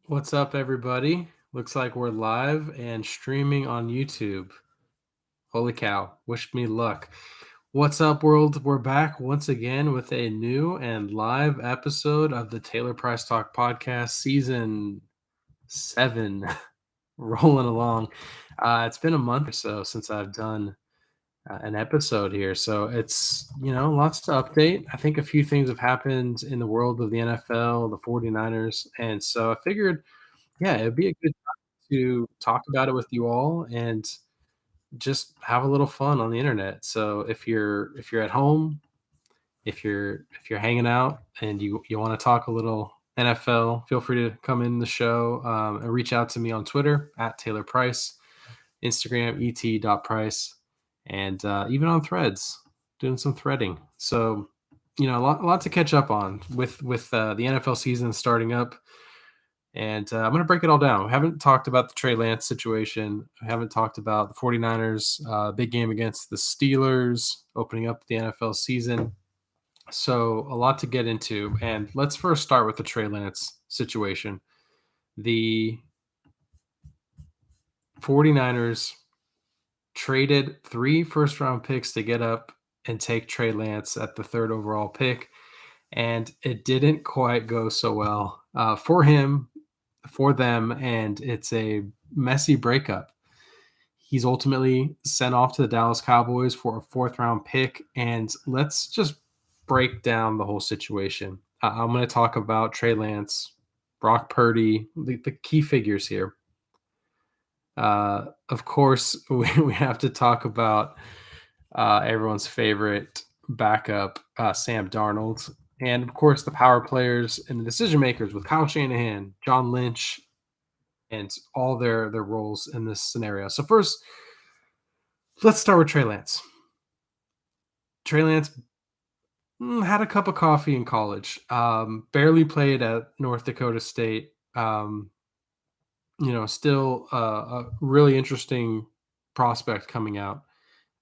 What's up, everybody? Looks like we're live and streaming on YouTube. Holy cow. Wish me luck. What's up, world? We're back once again with a new and live episode of the Taylor Price Talk Podcast, season 7, rolling along. It's been a month or so since I've done an episode here. So it's lots to update. I think a few things have happened in the world of the NFL, the 49ers. And so I figured, yeah, it'd be a good to talk about it with you all and just have a little fun on the internet. So if you're at home, if you're hanging out and you want to talk a little NFL, feel free to come in the show and reach out to me on Twitter at Taylor Price, Instagram et.price, and even on Threads, doing some threading. So a lot to catch up on with the NFL season starting up. And I'm going to break it all down. We haven't talked about the Trey Lance situation. We haven't talked about the 49ers big game against the Steelers opening up the NFL season. So, a lot to get into. And let's first start with the Trey Lance situation. The 49ers traded 3 first round picks to get up and take Trey Lance at the third overall pick. And it didn't quite go so well for him, for them, and it's a messy breakup. He's ultimately sent off to the Dallas Cowboys for a fourth round pick. And let's just break down the whole situation. I'm going to talk about Trey Lance, Brock Purdy, the key figures here. Of course, we have to talk about everyone's favorite backup, Sam Darnold. And of course, the power players and the decision makers with Kyle Shanahan, John Lynch, and all their roles in this scenario. So first, let's start with Trey Lance. Trey Lance had a cup of coffee in college. Barely played at North Dakota State. Still a really interesting prospect coming out.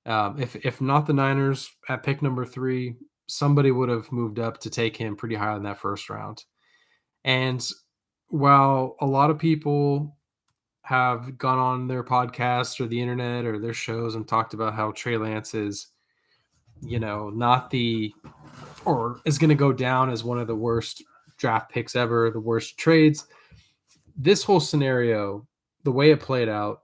If not the Niners at pick number 3, somebody would have moved up to take him pretty high in that first round. And while a lot of people have gone on their podcasts or the internet or their shows and talked about how Trey Lance is, not the or is going to go down as one of the worst draft picks ever, the worst trades. This whole scenario, the way it played out,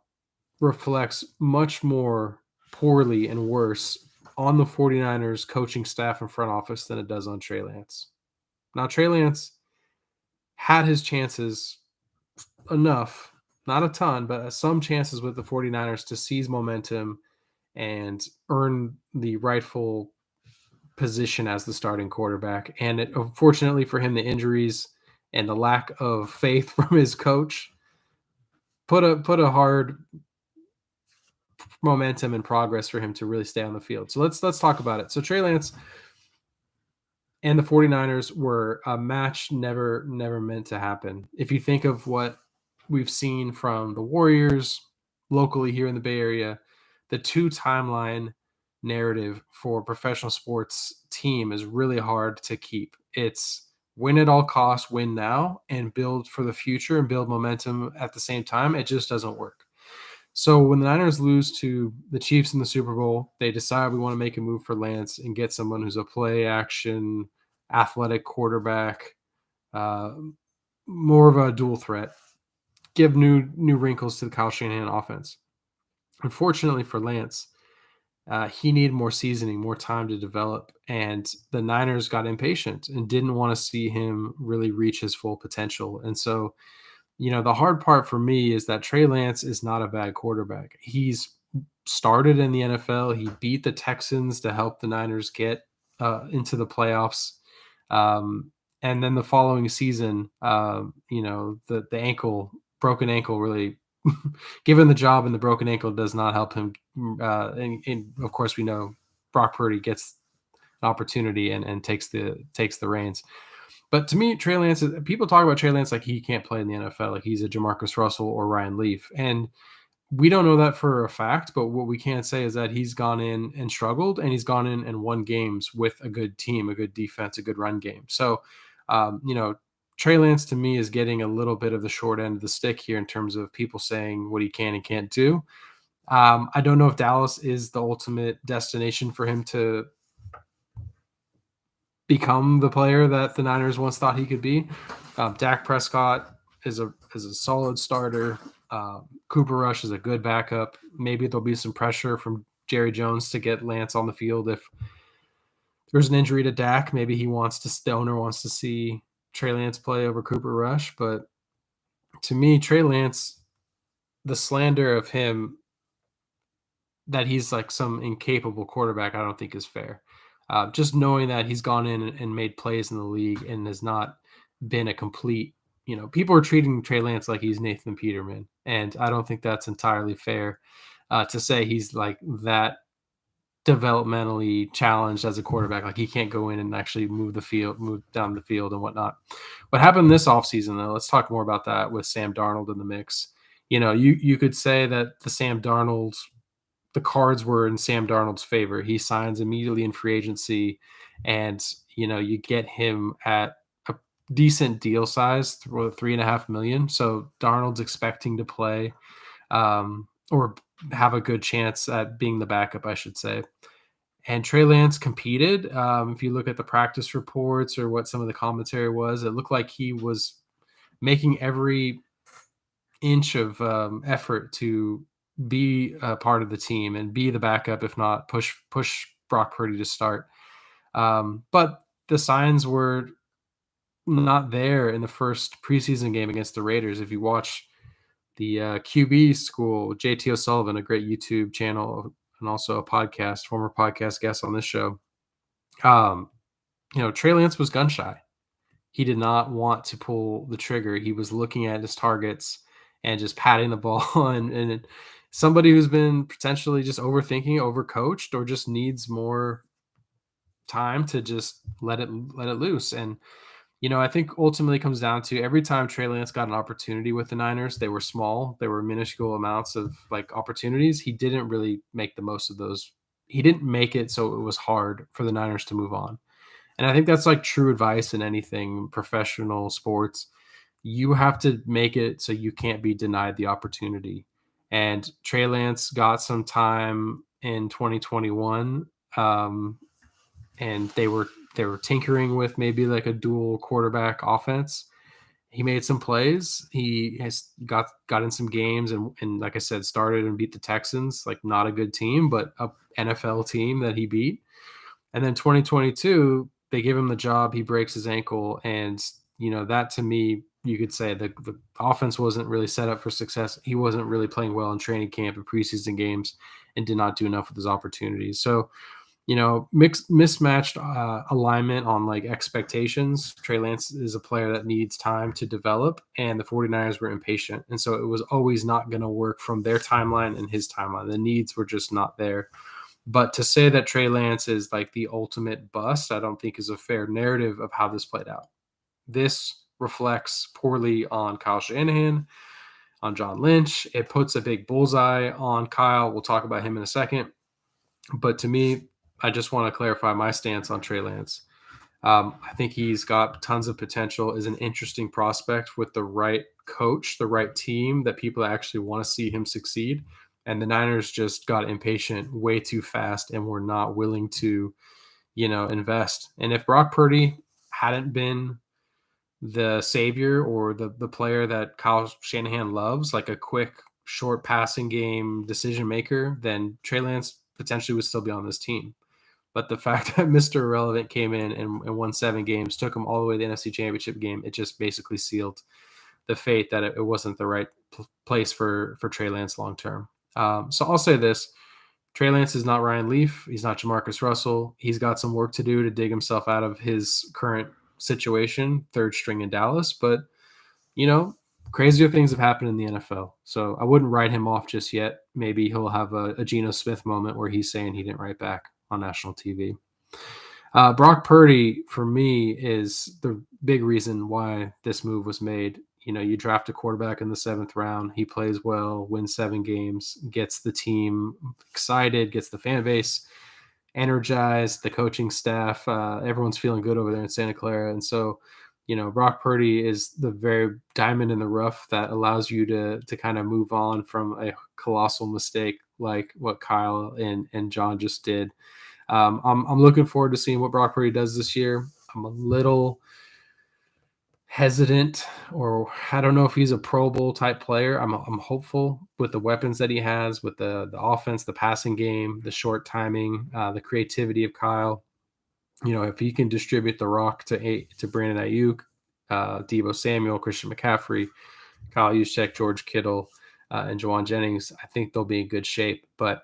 reflects much more poorly and worse on the 49ers coaching staff and front office than it does on Trey Lance. Now, Trey Lance had his chances enough, not a ton, but some chances with the 49ers to seize momentum and earn the rightful position as the starting quarterback. And unfortunately for him, the injuries and the lack of faith from his coach put a hard momentum and progress for him to really stay on the field. So let's talk about it. So Trey Lance and the 49ers were a match never meant to happen. If you think of what we've seen from the Warriors locally here in the Bay Area, the two timeline narrative for professional sports team is really hard to keep. It's win at all costs, win now, and build for the future and build momentum at the same time. It just doesn't work. So when the Niners lose to the Chiefs in the Super Bowl, they decide we want to make a move for Lance and get someone who's a play action, athletic quarterback, uh, more of a dual threat, give new wrinkles to the Kyle Shanahan offense. Unfortunately for Lance, he needed more seasoning, more time to develop, and the Niners got impatient and didn't want to see him really reach his full potential. And so the hard part for me is that Trey Lance is not a bad quarterback. He's started in the NFL. He beat the Texans to help the Niners get into the playoffs. And then the following season, the broken ankle really given the job, and the broken ankle does not help him. And of course, we know Brock Purdy gets an opportunity and takes the reins. But to me, Trey Lance, people talk about Trey Lance like he can't play in the NFL, like he's a Jamarcus Russell or Ryan Leaf. And we don't know that for a fact, but what we can say is that he's gone in and struggled, and he's gone in and won games with a good team, a good defense, a good run game. So, um, you know, Trey Lance to me is getting a little bit of the short end of the stick here in terms of people saying what he can and can't do. I don't know if Dallas is the ultimate destination for him to become the player that the Niners once thought he could be. Dak Prescott is a solid starter. Cooper Rush is a good backup. Maybe there'll be some pressure from Jerry Jones to get Lance on the field if there's an injury to Dak. Maybe the owner wants to see Trey Lance play over Cooper Rush. But to me, Trey Lance, the slander of him that he's like some incapable quarterback, I don't think is fair. Just knowing that he's gone in and made plays in the league and has not been a complete, people are treating Trey Lance like he's Nathan Peterman, and I don't think that's entirely fair to say he's like that developmentally challenged as a quarterback. Like he can't go in and actually move down the field and whatnot. What happened this offseason, though, let's talk more about that with Sam Darnold in the mix. You could say that the cards were in Sam Darnold's favor. He signs immediately in free agency, and you get him at a decent deal size, 3.5 million. So Darnold's expecting to play, or have a good chance at being the backup, I should say. And Trey Lance competed. If you look at the practice reports or what some of the commentary was, it looked like he was making every inch of effort to be a part of the team and be the backup, if not push Brock Purdy to start. But the signs were not there in the first preseason game against the Raiders. If you watch the QB School, JT O'Sullivan, a great YouTube channel and also a podcast, former podcast guest on this show. Trey Lance was gun shy. He did not want to pull the trigger. He was looking at his targets and just patting the ball. And somebody who's been potentially just overthinking, overcoached, or just needs more time to just let it loose. And I think ultimately it comes down to every time Trey Lance got an opportunity with the Niners, they were small. They were minuscule amounts of like opportunities. He didn't really make the most of those. He didn't make it so it was hard for the Niners to move on. And I think that's like true advice in anything professional sports. You have to make it so you can't be denied the opportunity. And Trey Lance got some time in 2021, and they were tinkering with maybe like a dual quarterback offense. He made some plays. He has got in some games and like I said, started and beat the Texans, like not a good team, but a NFL team that he beat. And then 2022, they give him the job. He breaks his ankle. And, that to me, you could say the offense wasn't really set up for success. He wasn't really playing well in training camp and preseason games and did not do enough with his opportunities. So, mismatched alignment on like expectations. Trey Lance is a player that needs time to develop, and the 49ers were impatient. And so it was always not going to work from their timeline and his timeline. The needs were just not there. But to say that Trey Lance is like the ultimate bust, I don't think is a fair narrative of how this played out. This reflects poorly on Kyle Shanahan, on John Lynch. It puts a big bullseye on Kyle. We'll talk about him in a second. But to me, I just want to clarify my stance on Trey Lance. I think he's got tons of potential, is an interesting prospect with the right coach, the right team that people actually want to see him succeed. And the Niners just got impatient way too fast and were not willing to, invest. And if Brock Purdy hadn't been the savior or the player that Kyle Shanahan loves, like a quick, short passing game decision maker, then Trey Lance potentially would still be on this team. But the fact that Mr. Irrelevant came in and won 7 games, took him all the way to the NFC Championship game, it just basically sealed the fate that it wasn't the right place for Trey Lance long term. So I'll say this. Trey Lance is not Ryan Leaf. He's not Jamarcus Russell. He's got some work to do to dig himself out of his current situation, third string in Dallas. But, crazier things have happened in the NFL. So I wouldn't write him off just yet. Maybe he'll have a Geno Smith moment where he's saying he didn't write back on national TV. Brock Purdy, for me, is the big reason why this move was made. You draft a quarterback in the 7th round. He plays well, wins 7 games, gets the team excited, gets the fan base energized, the coaching staff. Everyone's feeling good over there in Santa Clara. And so, Brock Purdy is the very diamond in the rough that allows you to kind of move on from a colossal mistake like what Kyle and John just did. I'm looking forward to seeing what Brock Purdy does this year. I'm a little hesitant, or I don't know if he's a Pro Bowl type player. I'm hopeful with the weapons that he has, with the offense, the passing game, the short timing, the creativity of Kyle. If he can distribute the rock to Brandon Ayuk, Deebo Samuel, Christian McCaffrey, Kyle Juszczyk, George Kittle, and Juwan Jennings, I think they'll be in good shape. But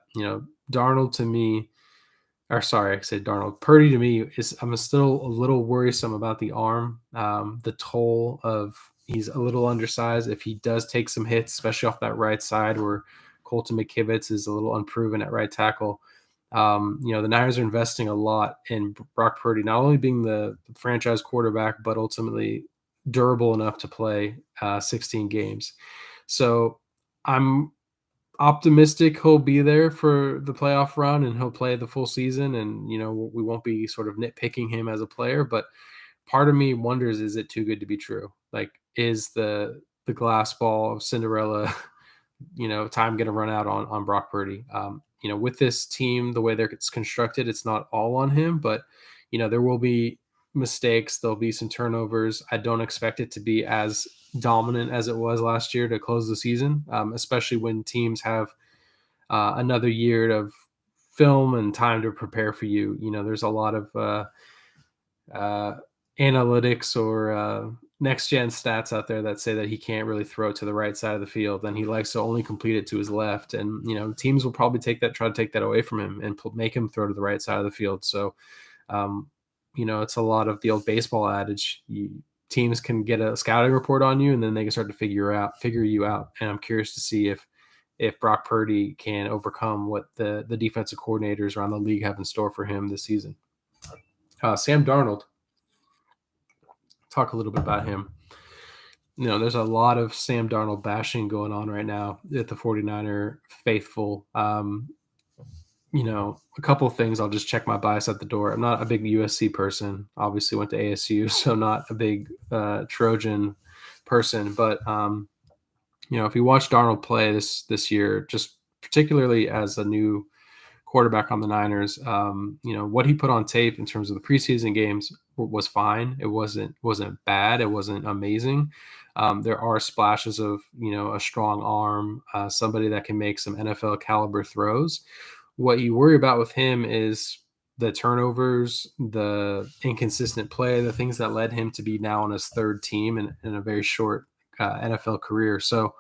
Darnold to me, or sorry, I said Darnold. Purdy to me I'm still a little worrisome about the arm, the toll of he's a little undersized. If he does take some hits, especially off that right side where Colton McKivitz is a little unproven at right tackle. The Niners are investing a lot in Brock Purdy, not only being the franchise quarterback, but ultimately durable enough to play 16 games. So I'm optimistic he'll be there for the playoff run and he'll play the full season. And, we won't be sort of nitpicking him as a player, but part of me wonders, is it too good to be true? Like, is the glass ball of Cinderella, time going to run out on Brock Purdy? With this team, the way it's constructed, it's not all on him, but, there will be mistakes. There'll be some turnovers. I don't expect it to be as dominant as it was last year to close the season, especially when teams have another year of film and time to prepare for you. There's a lot of analytics or next gen stats out there that say that he can't really throw it to the right side of the field, and he likes to only complete it to his left. And teams will probably try to take that away from him and make him throw to the right side of the field. So, it's a lot of the old baseball adage: teams can get a scouting report on you, and then they can start to figure you out. And I'm curious to see if Brock Purdy can overcome what the defensive coordinators around the league have in store for him this season. Sam Darnold. Talk a little bit about him. There's a lot of Sam Darnold bashing going on right now at the 49er faithful. A couple of things. I'll just check my bias at the door. I'm not a big USC person. Obviously went to ASU, so not a big Trojan person. But if you watch Darnold play this year, just particularly as a new quarterback on the Niners, what he put on tape in terms of the preseason games was fine. It wasn't bad. It wasn't amazing. There are splashes of a strong arm, somebody that can make some NFL caliber throws. What you worry about with him is the turnovers, the inconsistent play, the things that led him to be now on his third team in a very short NFL career. So,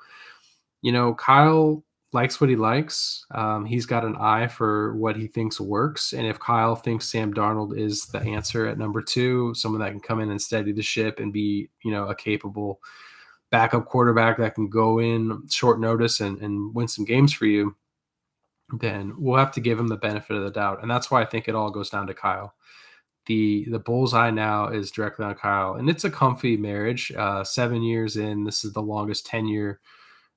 Kyle likes what he likes. He's got an eye for what he thinks works. And if Kyle thinks Sam Darnold is the answer at number 2, someone that can come in and steady the ship and be, a capable backup quarterback that can go in short notice and win some games for you, then we'll have to give him the benefit of the doubt. And that's why I think it all goes down to Kyle. The bullseye now is directly on Kyle. And it's a comfy marriage. 7 years in, this is the longest tenure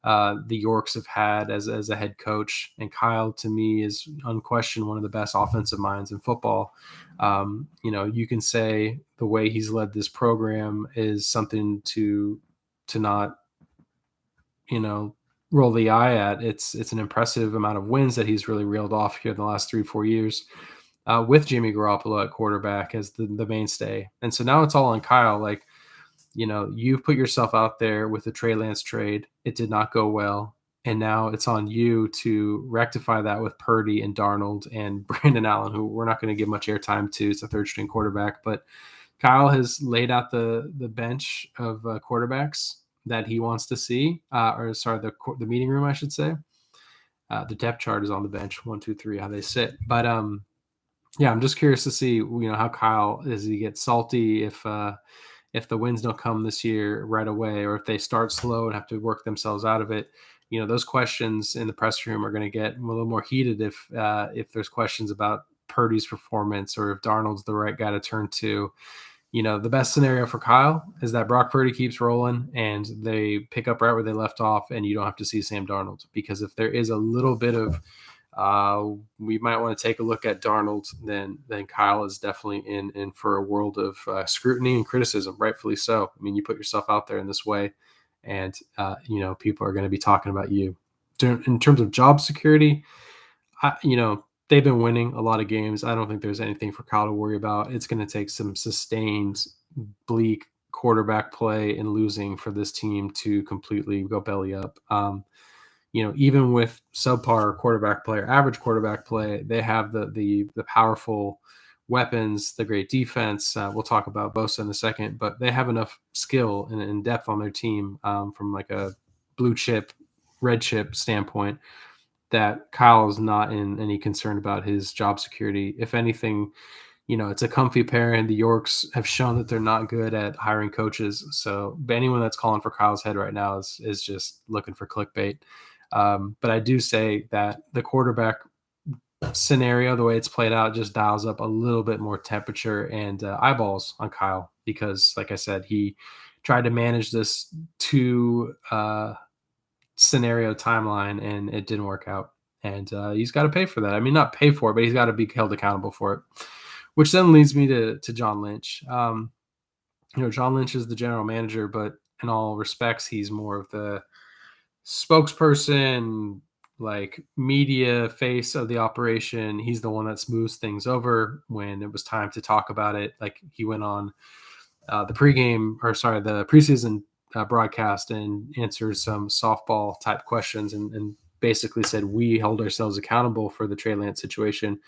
the Yorks have had as a head coach. And Kyle, to me, is unquestioned one of the best offensive minds in football. You can say the way he's led this program is something to not, roll the eye at. It's an impressive amount of wins that he's really reeled off here in the last 3-4 years with Jimmy Garoppolo at quarterback as the mainstay. And so now it's all on Kyle. Like, you've put yourself out there with the Trey Lance trade. It did not go well. And now it's on you to rectify that with Purdy and Darnold and Brandon Allen, who we're not going to give much airtime to. It's a third string quarterback. But Kyle has laid out the bench of quarterbacks that he wants to see, the meeting room, I should say. The depth chart is on the bench, 1, 2, 3, how they sit. But I'm just curious to see, how Kyle, does he get salty if the wins don't come this year right away, or if they start slow and have to work themselves out of it. Those questions in the press room are going to get a little more heated if there's questions about Purdy's performance or if Darnold's the right guy to turn to. The best scenario for Kyle is that Brock Purdy keeps rolling and they pick up right where they left off, and you don't have to see Sam Darnold. Because if there is a little bit of we might want to take a look at Darnold. Then Kyle is definitely in for a world of scrutiny and criticism, rightfully so. I mean, you put yourself out there in this way, and people are going to be talking about you. In terms of job security, they've been winning a lot of games. I don't think there's anything for Kyle to worry about. It's going to take some sustained, bleak quarterback play and losing for this team to completely go belly up. Even with subpar quarterback play or average quarterback play, they have the powerful weapons, the great defense. We'll talk about Bosa in a second, but they have enough skill and depth on their team from like a blue chip, red chip standpoint that Kyle is not in any concern about his job security. If anything, it's a comfy pair, and the Yorks have shown that they're not good at hiring coaches. So anyone that's calling for Kyle's head right now is just looking for clickbait. But I do say that the quarterback scenario, the way it's played out, just dials up a little bit more temperature and eyeballs on Kyle because, like I said, he tried to manage this two scenario timeline and it didn't work out. And he's got to pay for that. I mean, not pay for it, but he's got to be held accountable for it. Which then leads me to John Lynch. John Lynch is the general manager, but in all respects, he's more of the spokesperson, like media face of the operation. He's the one that smooths things over when it was time to talk about it. Like he went on the preseason broadcast and answered some softball type questions and basically said we hold ourselves accountable for the Trey Lance situation.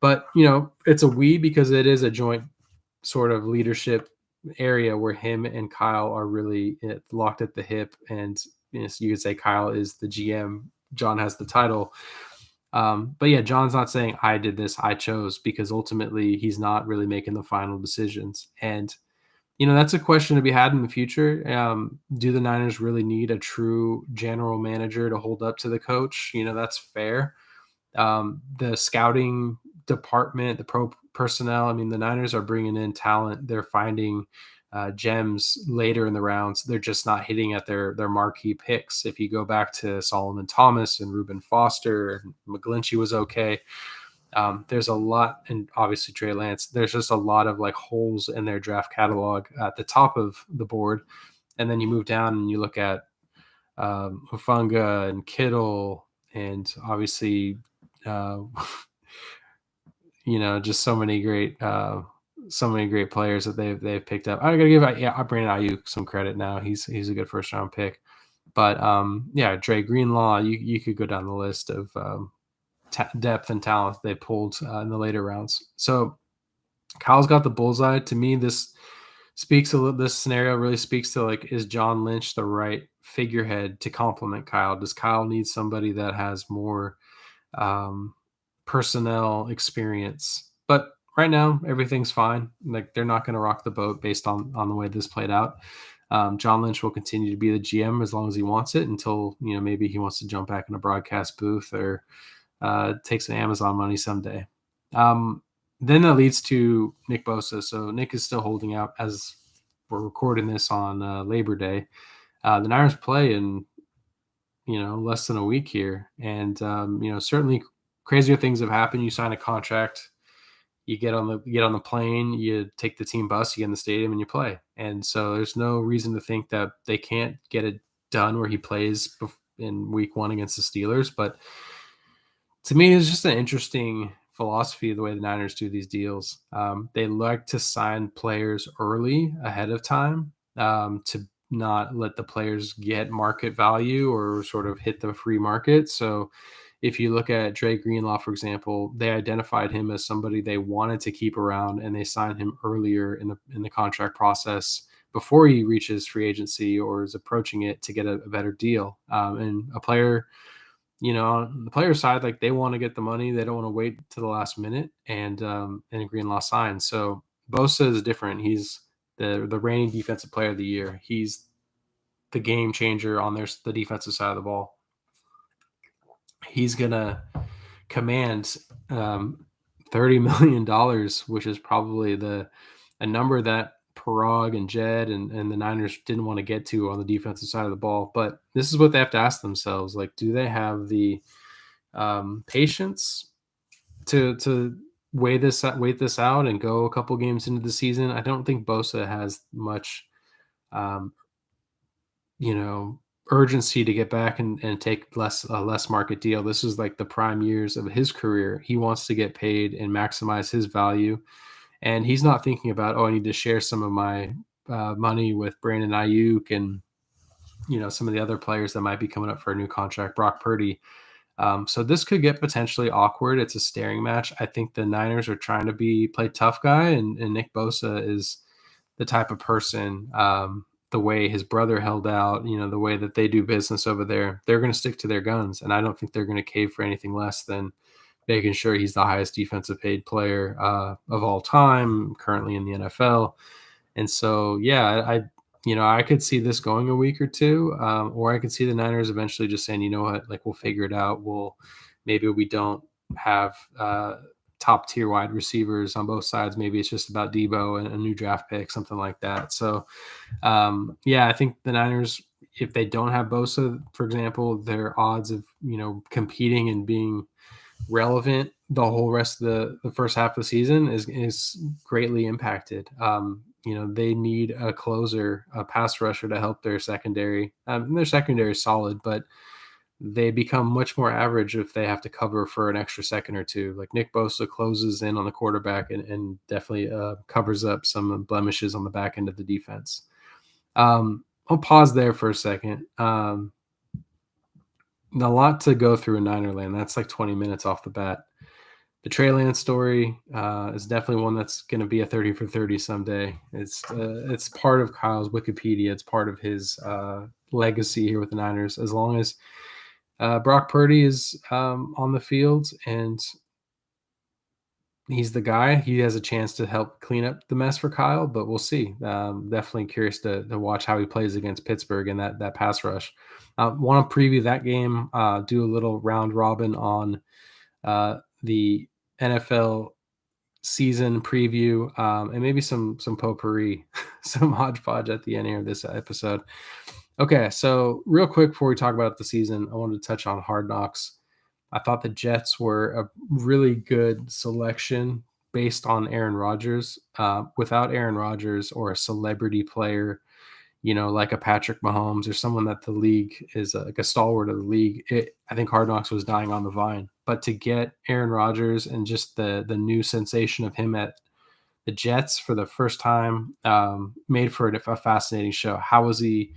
But it's a we because it is a joint sort of leadership area where him and Kyle are really locked at the hip, and you could say Kyle is the GM. John has the title. But yeah, John's not saying I did this, I chose, because ultimately he's not really making the final decisions. And that's a question to be had in the future. Do the Niners really need a true general manager to hold up to the coach? That's fair. The scouting department, the pro personnel, I mean, the Niners are bringing in talent. They're finding gems later in the rounds. They're just not hitting at their marquee picks. If you go back to Solomon Thomas and Reuben Foster, McGlinchey was okay. There's a lot, and obviously Trey Lance, there's just a lot of like holes in their draft catalog at the top of the board. And then you move down and you look at Hufanga and Kittle and obviously, just so many great players that they've picked up. I gotta give Brandon Ayuk some credit now. He's a good first round pick. But Dre Greenlaw, you could go down the list of depth and talent they pulled in the later rounds. So Kyle's got the bullseye. To me, this scenario really speaks to like, is John Lynch the right figurehead to complement Kyle? Does Kyle need somebody that has more personnel experience? But right now, everything's fine. Like they're not going to rock the boat based on the way this played out. John Lynch will continue to be the GM as long as he wants it until maybe he wants to jump back in a broadcast booth or take some Amazon money someday. Then that leads to Nick Bosa. So Nick is still holding out as we're recording this on Labor Day. The Niners play in less than a week here, and certainly crazier things have happened. You sign a contract, you get on the plane, you take the team bus, you get in the stadium, and you play. And so there's no reason to think that they can't get it done where he plays in week 1 against the Steelers. But to me, it's just an interesting philosophy the way the Niners do these deals. They like to sign players early ahead of time to not let the players get market value or sort of hit the free market. So if you look at Dre Greenlaw, for example, they identified him as somebody they wanted to keep around, and they signed him earlier in the contract process before he reaches free agency or is approaching it to get a better deal. And a player, on the player side, like they want to get the money. They don't want to wait to the last minute, and Greenlaw signed. So Bosa is different. He's the reigning defensive player of the year. He's the game changer on the defensive side of the ball. He's gonna command $30 million, which is probably a number that Parag and Jed and the Niners didn't want to get to on the defensive side of the ball. But this is what they have to ask themselves: like, do they have the patience to wait this out and go a couple games into the season. I don't think Bosa has much um, you know, urgency to get back and take less market deal. This is like the prime years of his career. He wants to get paid and maximize his value, and he's not thinking about, oh, I need to share some of my money with Brandon Ayuk and some of the other players that might be coming up for a new contract, Brock Purdy. So this could get potentially awkward. It's a staring match. I think the Niners are trying to play tough guy, and Nick Bosa is the type of person. The way his brother held out, the way that they do business over there, they're going to stick to their guns, and I don't think they're going to cave for anything less than making sure he's the highest defensive paid player of all time currently in the NFL. And so, yeah, I could see this going a week or two, or I could see the Niners eventually just saying, you know what, like we'll figure it out. Maybe we don't have top tier wide receivers on both sides. Maybe it's just about Debo and a new draft pick, something like that. So, yeah, I think the Niners, if they don't have Bosa, for example, their odds of competing and being relevant the whole rest of the first half of the season is greatly impacted. They need a closer, a pass rusher to help their secondary. Their secondary is solid, but they become much more average if they have to cover for an extra second or two. Like Nick Bosa closes in on the quarterback and definitely covers up some blemishes on the back end of the defense. I'll pause there for a second. A lot to go through in Niner land. That's like 20 minutes off the bat. The Trey Lance story is definitely one that's going to be a 30 for 30 someday. It's part of Kyle's Wikipedia. It's part of his legacy here with the Niners. As long as Brock Purdy is on the field and he's the guy, he has a chance to help clean up the mess for Kyle, but we'll see. Definitely curious to watch how he plays against Pittsburgh and that pass rush. Want to preview that game, do a little round robin on the NFL season preview, and maybe some potpourri, some hodgepodge at the end here of this episode. Okay, so real quick before we talk about the season, I wanted to touch on Hard Knocks. I thought the Jets were a really good selection based on Aaron Rodgers. Without Aaron Rodgers or a celebrity player, like a Patrick Mahomes or someone that the league is like a stalwart of the league, I think Hard Knocks was dying on the vine. But to get Aaron Rodgers and just the new sensation of him at the Jets for the first time made for a fascinating show. How was he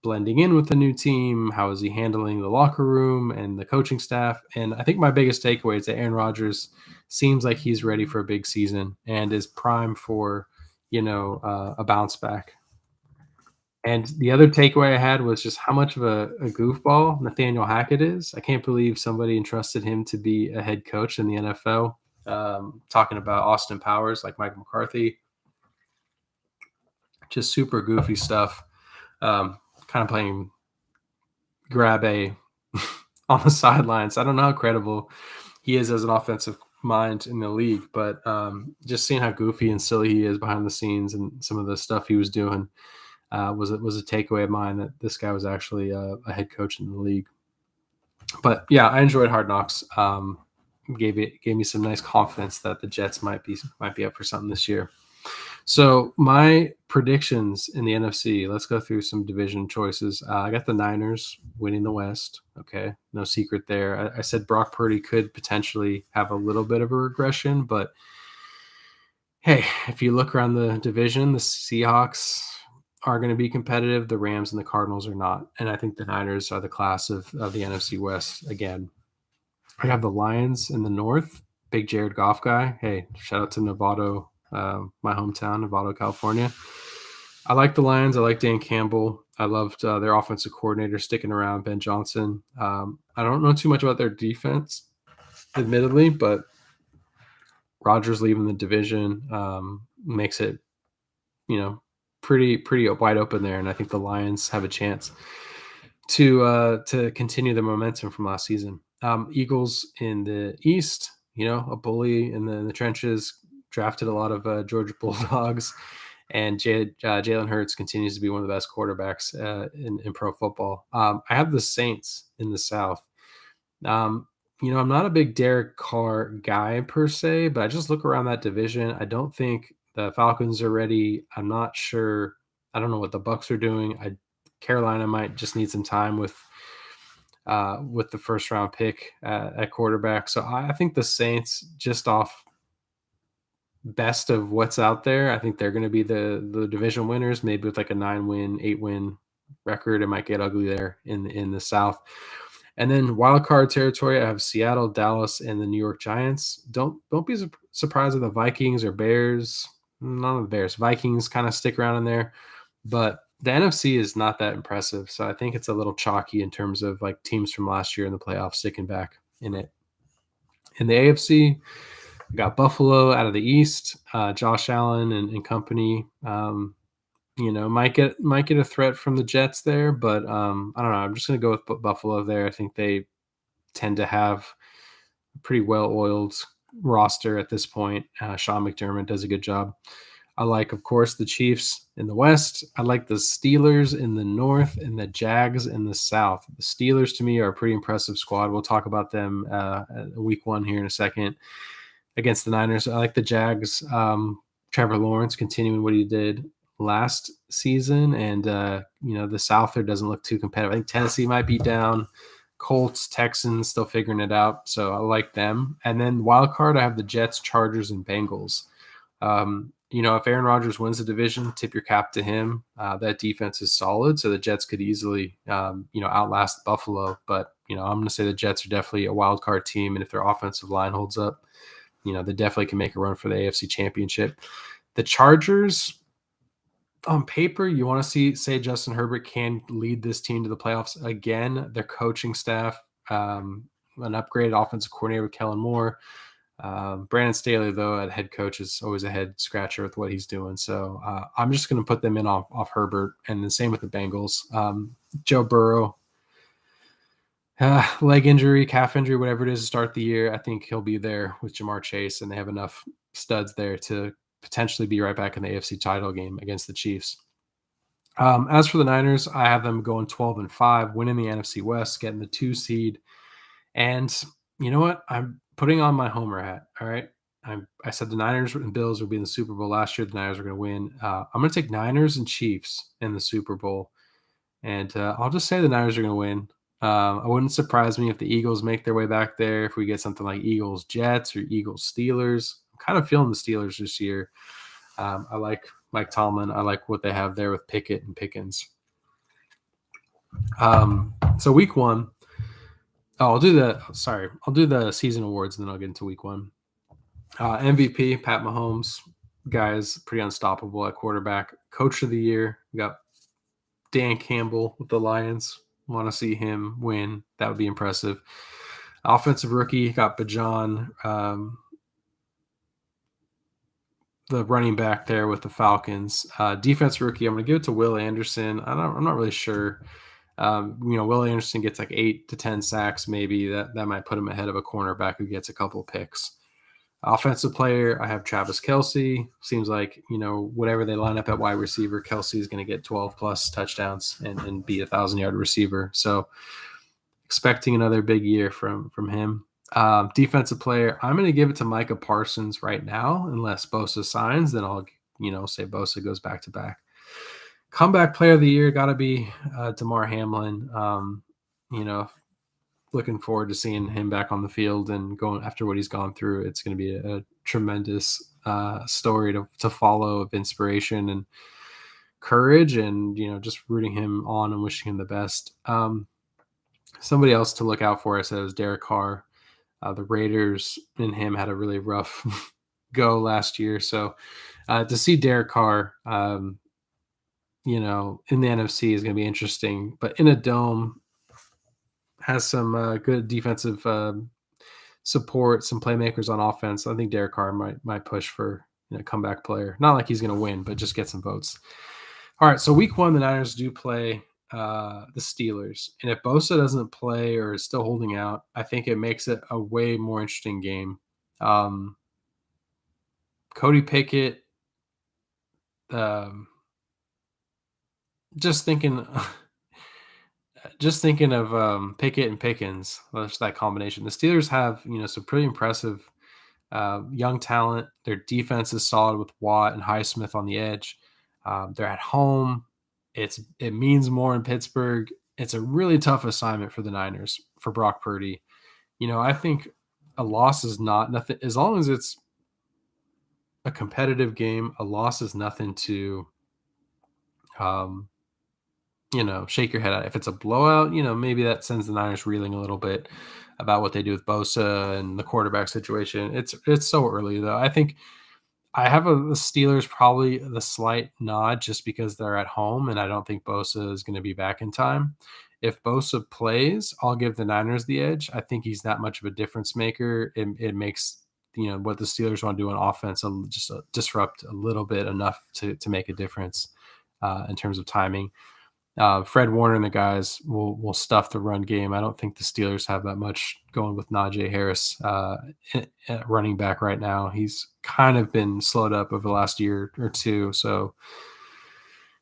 blending in with the new team? How is he handling the locker room and the coaching staff? And I think my biggest takeaway is that Aaron Rodgers seems like he's ready for a big season and is prime for, a bounce back. And the other takeaway I had was just how much of a goofball Nathaniel Hackett is. I can't believe somebody entrusted him to be a head coach in the NFL. Talking about Austin Powers, like Mike McCarthy, just super goofy stuff. Kind of playing grab a on the sidelines. I don't know how credible he is as an offensive mind in the league, but just seeing how goofy and silly he is behind the scenes and some of the stuff he was doing was a takeaway of mine that this guy was actually a head coach in the league. But yeah, I enjoyed Hard Knocks. Gave me some nice confidence that the Jets might be up for something this year. So my predictions in the NFC, let's go through some division choices. I got the Niners winning the West. Okay, no secret there. I said Brock Purdy could potentially have a little bit of a regression, but hey, if you look around the division, the Seahawks are going to be competitive. The Rams and the Cardinals are not. And I think the Niners are the class of the NFC West again. I have the Lions in the North. Big Jared Goff guy. Hey, shout out to Novato, my hometown, Novato, California. I like the Lions. I like Dan Campbell. I loved their offensive coordinator sticking around, Ben Johnson. I don't know too much about their defense, admittedly, but Rodgers leaving the division makes it, pretty wide open there. And I think the Lions have a chance to continue the momentum from last season. Eagles in the East, a bully in the trenches, drafted a lot of Georgia Bulldogs, and Jalen Hurts continues to be one of the best quarterbacks in pro football. I have the Saints in the South. I'm not a big Derek Carr guy per se, but I just look around that division. I don't think the Falcons are ready. I'm not sure. I don't know what the Bucks are doing. Carolina might just need some time with the first round pick at quarterback. So I think the Saints, just off best of what's out there, I think they're going to be the division winners. Maybe with like a 9-win, 8-win record, it might get ugly there in the South. And then wild card territory, I have Seattle, Dallas, and the New York Giants. Don't be surprised if the Vikings or Bears. None of the Bears, Vikings kind of stick around in there, but the NFC is not that impressive. So I think it's a little chalky in terms of like teams from last year in the playoffs sticking back in it. In the AFC, we got Buffalo out of the East, Josh Allen and company. Might get a threat from the Jets there, but I don't know. I'm just gonna go with Buffalo there. I think they tend to have a pretty well-oiled roster at this point. Sean McDermott does a good job. I like, of course, the Chiefs in the West. I like the Steelers in the North and the Jags in the South. The Steelers, to me, are a pretty impressive squad. We'll talk about them week one here in a second against the Niners. I like the Jags. Trevor Lawrence continuing what he did last season, and the South there doesn't look too competitive. I think Tennessee might be down. Colts, Texans still figuring it out, so I like them. And then wild card, I have the Jets, Chargers, and Bengals. If Aaron Rodgers wins the division, tip your cap to him. That defense is solid, so the Jets could easily, outlast Buffalo. But I'm going to say the Jets are definitely a wild card team, and if their offensive line holds up, they definitely can make a run for the AFC Championship. The Chargers, on paper, you want to say Justin Herbert can lead this team to the playoffs again. Their coaching staff, an upgraded offensive coordinator with Kellen Moore. Brandon Staley, though, at head coach, is always a head scratcher with what he's doing. So I'm just going to put them in off Herbert, and the same with the Bengals. Joe Burrow, leg injury, calf injury, whatever it is to start the year. I think he'll be there with Jamar Chase, and they have enough studs there to potentially be right back in the AFC title game against the Chiefs. As for the Niners, I have them going 12-5, winning the NFC West, getting the 2 seed. And you know what? I'm putting on my homer hat. All right. I said the Niners and Bills would be in the Super Bowl last year. The Niners are going to win. I'm going to take Niners and Chiefs in the Super Bowl. And I'll just say the Niners are going to win. It wouldn't surprise me if the Eagles make their way back there. If we get something like Eagles Jets or Eagles Steelers, I'm kind of feeling the Steelers this year. I like Mike Tomlin. I like what they have there with Pickett and Pickens. So week one, I'll do the season awards and then I'll get into week one. MVP, Pat Mahomes, guys, pretty unstoppable at quarterback. Coach of the year, we got Dan Campbell with the Lions. Want to see him win. That would be impressive. Offensive rookie, got Bajan, the running back there with the Falcons. Defense rookie, I'm going to give it to Will Anderson. I'm not really sure. Will Anderson gets like 8 to 10 sacks, maybe that might put him ahead of a cornerback who gets a couple of picks. Offensive player, I have Travis Kelce. Seems like, whatever they line up at wide receiver, Kelce is going to get 12 plus touchdowns and be 1,000-yard receiver. So expecting another big year from him. Defensive player, I'm going to give it to Micah Parsons right now, unless Bosa signs, then I'll, say Bosa goes back to back. Comeback player of the year got to be Damar Hamlin. Looking forward to seeing him back on the field and going after what he's gone through. It's going to be a tremendous story to follow of inspiration and courage, and just rooting him on and wishing him the best. Somebody else to look out for, I said, was Derek Carr. The Raiders and him had a really rough go last year, so to see Derek Carr, in the NFC is going to be interesting. But in a dome, has some good defensive support, some playmakers on offense. I think Derek Carr might push for comeback player. Not like he's going to win, but just get some votes. All right, so week one, the Niners do play the Steelers. And if Bosa doesn't play or is still holding out, I think it makes it a way more interesting game. Cody Pickett, just thinking just thinking of Pickett and Pickens, that's that combination. The Steelers have some pretty impressive young talent. Their defense is solid with Watt and Highsmith on the edge. They're at home. It means more in Pittsburgh. It's a really tough assignment for the Niners for Brock Purdy. I think a loss is not nothing as long as it's a competitive game. A loss is nothing to um, shake your head at. If it's a blowout, maybe that sends the Niners reeling a little bit about what they do with Bosa and the quarterback situation. It's so early though. I think I have the Steelers probably the slight nod just because they're at home, and I don't think Bosa is going to be back in time. If Bosa plays, I'll give the Niners the edge. I think he's that much of a difference maker. It makes what the Steelers want to do on offense just disrupt a little bit enough to make a difference in terms of timing. Fred Warner and the guys will stuff the run game. I don't think the Steelers have that much going with Najee Harris at running back right now. He's kind of been slowed up over the last year or two. So,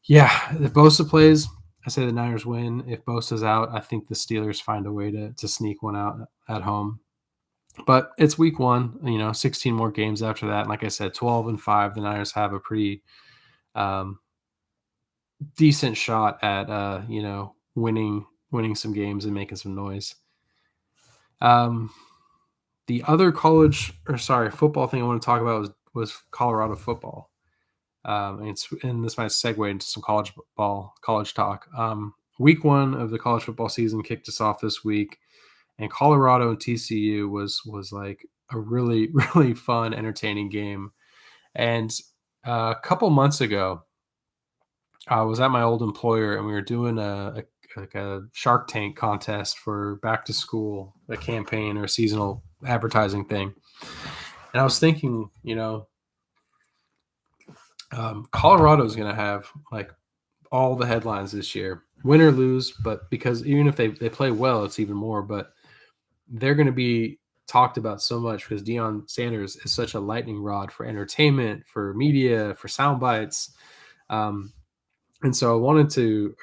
yeah, if Bosa plays, I say the Niners win. If Bosa's out, I think the Steelers find a way to sneak one out at home. But it's week one, 16 more games after that. And like I said, 12-5. The Niners have a pretty decent shot at winning some games and making some noise. The other football thing I want to talk about was Colorado football. And this might segue into some college talk. Week one of the college football season kicked us off this week, and Colorado and TCU was like a really really fun, entertaining game. And a couple months ago, I was at my old employer and we were doing a Shark Tank contest for back to school, a campaign or a seasonal advertising thing. And I was thinking, Colorado is going to have like all the headlines this year, win or lose. But because even if they play well, it's even more. But they're going to be talked about so much because Deion Sanders is such a lightning rod for entertainment, for media, for sound bites. And so I wanted to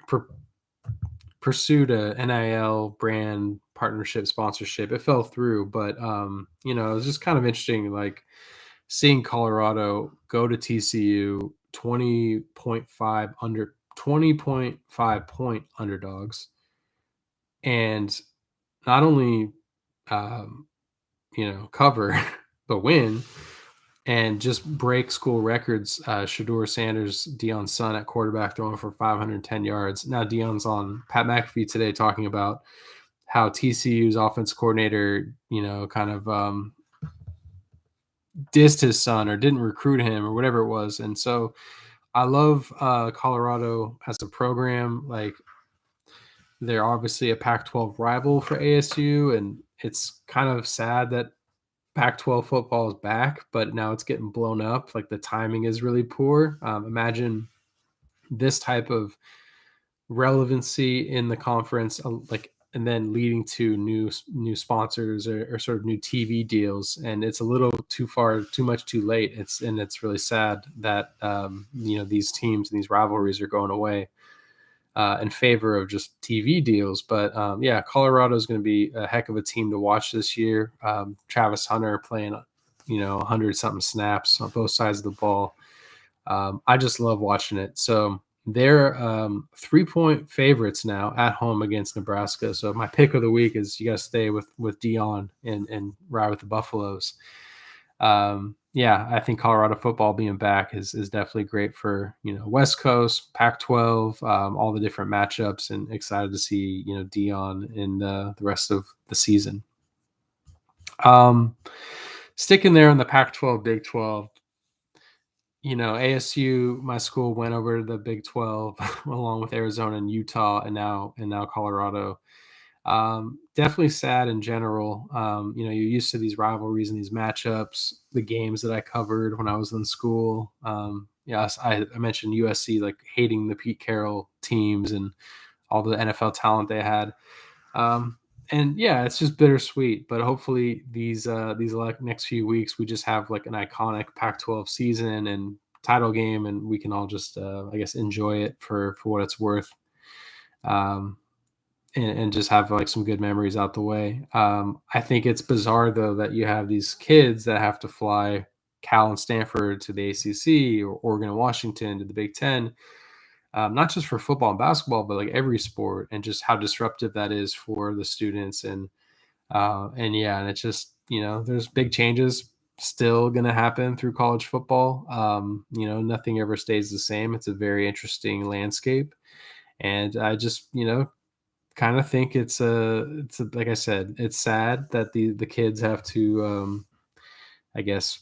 pursue a NIL brand partnership sponsorship. It fell through, but it was just kind of interesting, like seeing Colorado go to TCU 20.5 point underdogs, and not only cover but win. And just break school records. Shedeur Sanders, Deion's son at quarterback, throwing for 510 yards. Now Deion's on Pat McAfee today talking about how TCU's offense coordinator, kind of dissed his son or didn't recruit him or whatever it was. And so I love Colorado as a program. Like, they're obviously a Pac-12 rival for ASU, and it's kind of sad that Pac-12 football is back, but now it's getting blown up. Like, the timing is really poor. Imagine this type of relevancy in the conference, and then leading to new sponsors or sort of new TV deals. And it's a little too much too late. It's really sad that these teams and these rivalries are going away in favor of just TV deals. But Colorado is going to be a heck of a team to watch this year. Travis Hunter playing, 100 something snaps on both sides of the ball. I just love watching it. So they're 3-point favorites now at home against Nebraska. So my pick of the week is you got to stay with Deion and ride with the Buffaloes. I think Colorado football being back is definitely great for, West Coast, Pac-12, all the different matchups, and excited to see, Deion in the rest of the season. Sticking there in the Pac-12, Big 12, ASU, my school, went over to the Big 12 along with Arizona and Utah and now Colorado. Definitely sad in general. You're used to these rivalries and these matchups, the games that I covered when I was in school. Yes, I mentioned USC, like hating the Pete Carroll teams and all the NFL talent they had. It's just bittersweet, but hopefully these next few weeks, we just have like an iconic Pac-12 season and title game, and we can all just, enjoy it for what it's worth. and just have like some good memories out the way. I think it's bizarre though that you have these kids that have to fly Cal and Stanford to the ACC or Oregon and Washington to the Big Ten, not just for football and basketball, but like every sport, and just how disruptive that is for the students. And yeah, and it's just, there's big changes still going to happen through college football. Nothing ever stays the same. It's a very interesting landscape, and I just, kind of think like I said, it's sad that the kids have to, I guess,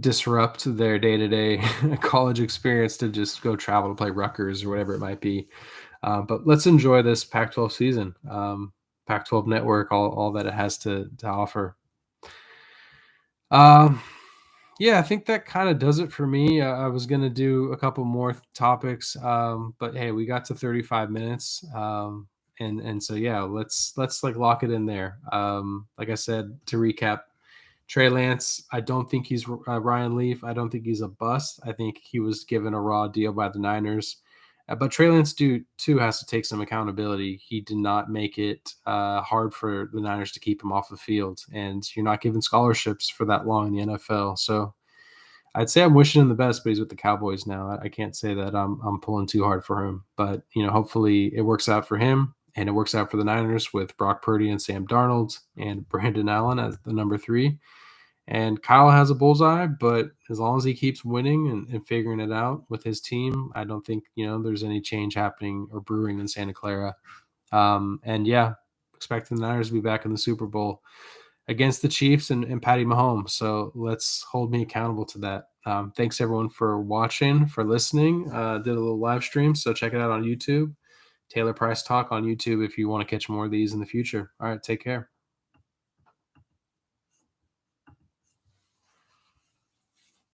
disrupt their day-to-day college experience to just go travel to play Rutgers or whatever it might be. But let's enjoy this Pac-12 season, Pac-12 network, all that it has to offer. Um, yeah, I think that kind of does it for me. I was gonna do a couple more topics, but hey, we got to 35 minutes, and so yeah, let's like lock it in there. Like I said, to recap, Trey Lance, I don't think he's Ryan Leaf. I don't think he's a bust. I think he was given a raw deal by the Niners. But Trey Lance too has to take some accountability. He did not make it hard for the Niners to keep him off the field, and you're not given scholarships for that long in the NFL. So I'd say I'm wishing him the best, but he's with the Cowboys now. I can't say that I'm pulling too hard for him, but hopefully it works out for him and it works out for the Niners with Brock Purdy and Sam Darnold and Brandon Allen as the number 3. And Kyle has a bullseye, but as long as he keeps winning and figuring it out with his team, I don't think, there's any change happening or brewing in Santa Clara. And yeah, expecting the Niners to be back in the Super Bowl against the Chiefs and Patty Mahomes. So let's hold me accountable to that. Thanks everyone for watching, for listening. Did a little live stream, so check it out on YouTube. Taylor Price Talk on YouTube if you want to catch more of these in the future. All right, take care.